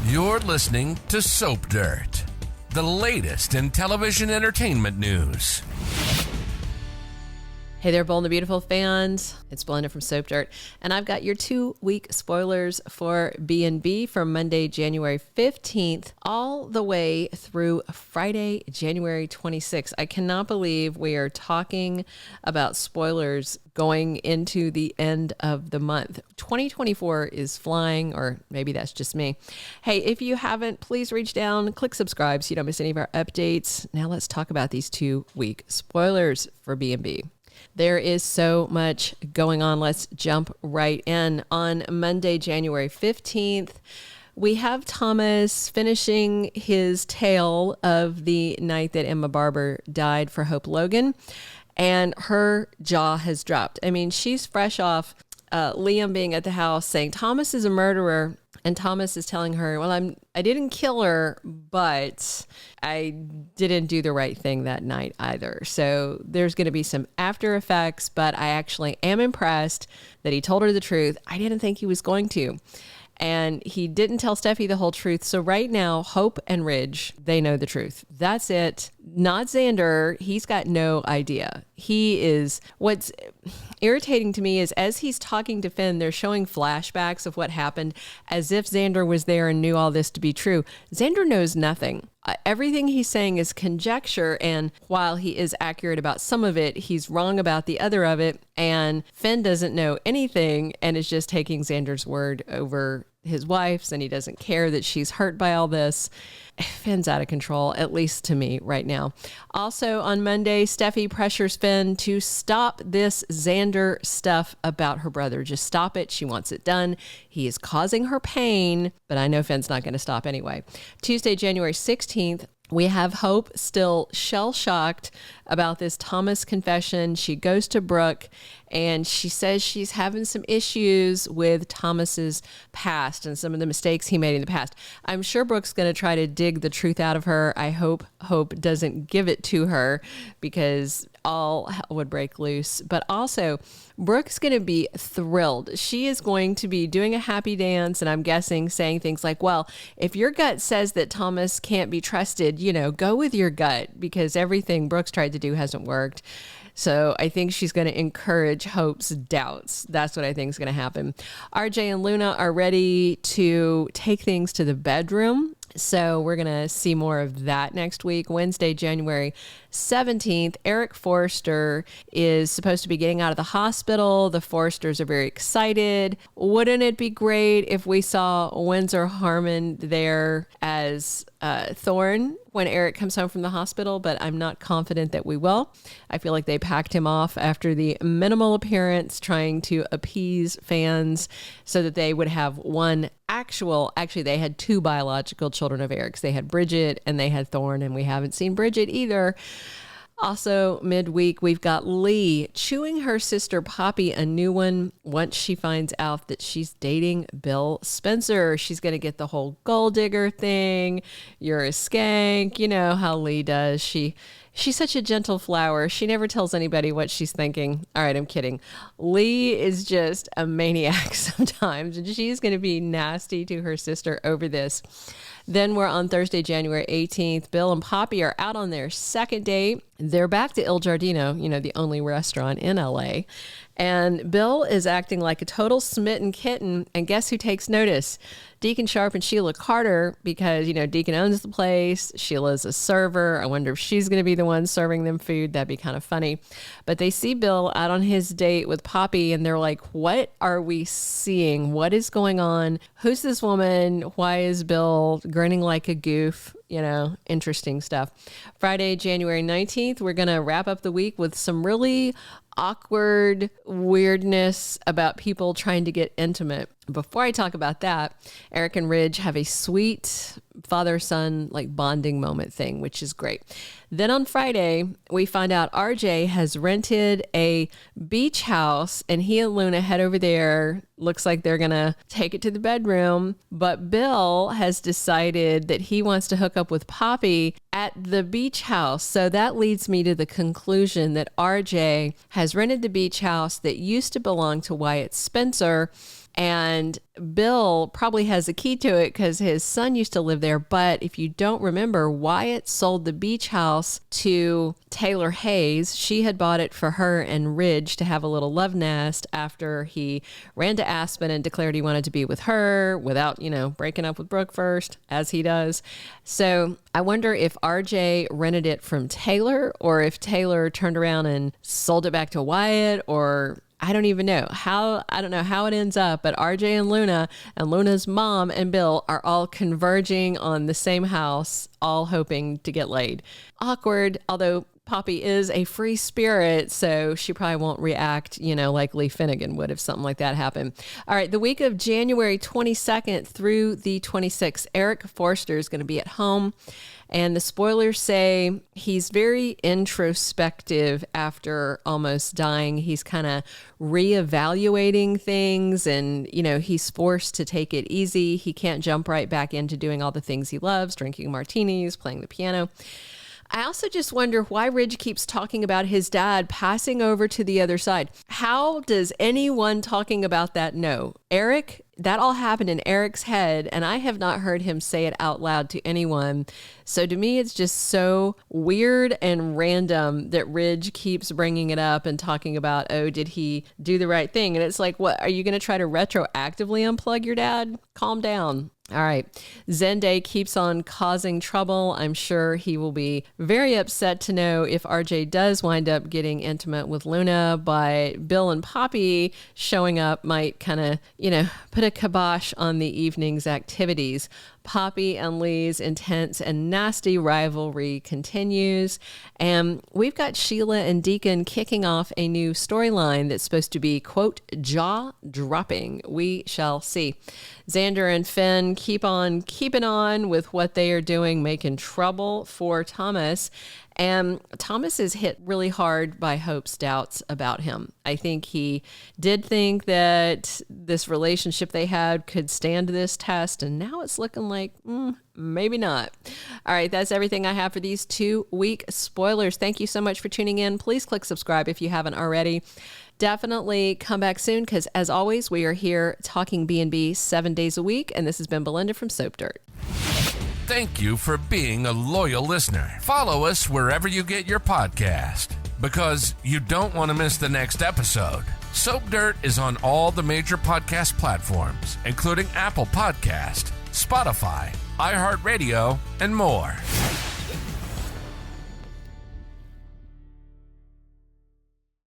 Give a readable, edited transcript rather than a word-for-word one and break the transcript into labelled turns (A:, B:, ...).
A: You're listening to Soap Dirt, the latest in television entertainment news.
B: Hey there, Bold and the Beautiful fans. It's Belinda from Soap Dirt, and I've got your 2-week spoilers for B&B from Monday, January 15th, all the way through Friday, January 26th. I cannot believe we are talking about spoilers going into the end of the month. 2024 is flying, or maybe that's just me. Hey, if you haven't, please reach down, click subscribe so you don't miss any of our updates. Now let's talk about these 2-week spoilers for B&B. There is so much going on. Let's jump right in. On Monday, January 15th, we have Thomas finishing his tale of the night that Emma Barber died for Hope Logan, and her jaw has dropped. I mean, she's fresh off Liam being at the house saying Thomas is a murderer, and Thomas is telling her, well, I didn't kill her, but I didn't do the right thing that night either. So there's going to be some after effects, but I actually am impressed that he told her the truth. I didn't think he was going to. And he didn't tell Steffy the whole truth. So right now, Hope and Ridge, they know the truth. That's it. Not Xander. He's got no idea. What's irritating to me is as he's talking to Finn, they're showing flashbacks of what happened as if Xander was there and knew all this to be true. Xander knows nothing. Everything he's saying is conjecture, and while he is accurate about some of it, he's wrong about the other of it, and Finn doesn't know anything and is just taking Xander's word over his wife's, and he doesn't care that she's hurt by all this. Finn's out of control, at least to me right now. Also on Monday, Steffy pressures Finn to stop this Xander stuff about her brother. Just stop it. She wants it done. He is causing her pain, but I know Finn's not going to stop anyway. Tuesday, January 16th, we have Hope still shell-shocked about this Thomas confession. She goes to Brooke and she says she's having some issues with Thomas's past and some of the mistakes he made in the past. I'm sure Brooke's going to try to dig the truth out of her. I hope Hope doesn't give it to her because all hell would break loose. But also, Brooke's going to be thrilled. She is going to be doing a happy dance, and I'm guessing saying things like, well, if your gut says that Thomas can't be trusted, go with your gut, because everything Brooke's tried to do hasn't worked. So I think she's going to encourage Hope's doubts. That's what I think is going to happen. RJ and Luna are ready to take things to the bedroom. So we're going to see more of that next week. Wednesday, January 17th, Eric Forrester is supposed to be getting out of the hospital. The Forresters are very excited. Wouldn't it be great if we saw Windsor Harmon there as Thorne when Eric comes home from the hospital? But I'm not confident that we will. I feel like they packed him off after the minimal appearance, trying to appease fans so that they would have one actually they had 2 biological children of Eric's. They had Bridget and they had Thorne, and we haven't seen Bridget either. Also, midweek, we've got Li chewing her sister Poppy a new one once she finds out that she's dating Bill Spencer. She's going to get the whole gold digger thing. You're a skank. You know how Li does. She's such a gentle flower. She never tells anybody what she's thinking. All right, I'm kidding. Li is just a maniac sometimes, and she's going to be nasty to her sister over this. Then we're on Thursday, January 18th. Bill and Poppy are out on their second date. They're back to Il Giardino, the only restaurant in LA. And Bill is acting like a total smitten kitten. And guess who takes notice? Deacon Sharpe and Sheila Carter, because, Deacon owns the place. Sheila's a server. I wonder if she's going to be the one serving them food. That'd be kind of funny. But they see Bill out on his date with Poppy, and they're like, what are we seeing? What is going on? Who's this woman? Why is Bill grinning like a goof? Interesting stuff. Friday, January 19th, we're going to wrap up the week with some really awkward weirdness about people trying to get intimate. Before I talk about that, Eric and Ridge have a sweet father-son bonding moment thing, which is great. Then on Friday, we find out RJ has rented a beach house and he and Luna head over there. Looks like they're going to take it to the bedroom. But Bill has decided that he wants to hook up with Poppy at the beach house. So that leads me to the conclusion that RJ has rented the beach house that used to belong to Wyatt Spencer. And Bill probably has a key to it because his son used to live there. But if you don't remember, Wyatt sold the beach house to Taylor Hayes. She had bought it for her and Ridge to have a little love nest after he ran to Aspen and declared he wanted to be with her without, breaking up with Brooke first, as he does. So I wonder if RJ rented it from Taylor or if Taylor turned around and sold it back to Wyatt, or I don't even know I don't know how it ends up, but RJ and Luna's mom and Bill are all converging on the same house, all hoping to get laid. Awkward, although Poppy is a free spirit, so she probably won't react, like Li Finnegan would if something like that happened. All right, the week of January 22nd through the 26th, Eric Forrester is going to be at home. And the spoilers say he's very introspective after almost dying. He's kind of reevaluating things and, he's forced to take it easy. He can't jump right back into doing all the things he loves, drinking martinis, playing the piano. I also just wonder why Ridge keeps talking about his dad passing over to the other side. How does anyone talking about that know? Eric, that all happened in Eric's head, and I have not heard him say it out loud to anyone. So to me, it's just so weird and random that Ridge keeps bringing it up and talking about, oh, did he do the right thing? And it's like, what, are you going to try to retroactively unplug your dad? Calm down. All right. Zende keeps on causing trouble. I'm sure he will be very upset to know if RJ does wind up getting intimate with Luna, but Bill and Poppy showing up might kind of, put a kibosh on the evening's activities. Poppy and Li's intense and nasty rivalry continues. And we've got Sheila and Deacon kicking off a new storyline that's supposed to be, quote, jaw-dropping. We shall see. Xander and Finn keep on keeping on with what they are doing, making trouble for Thomas. And Thomas is hit really hard by Hope's doubts about him. I think he did think that this relationship they had could stand this test, and now it's looking like maybe not. All right, that's everything I have for these 2-week spoilers. Thank you so much for tuning in. Please click subscribe if you haven't already. Definitely come back soon because, as always, we are here talking B&B 7 days a week, and this has been Belinda from Soap Dirt.
A: Thank you for being a loyal listener. Follow us wherever you get your podcast because you don't want to miss the next episode. Soap Dirt is on all the major podcast platforms, including Apple Podcast, Spotify, iHeartRadio, and more.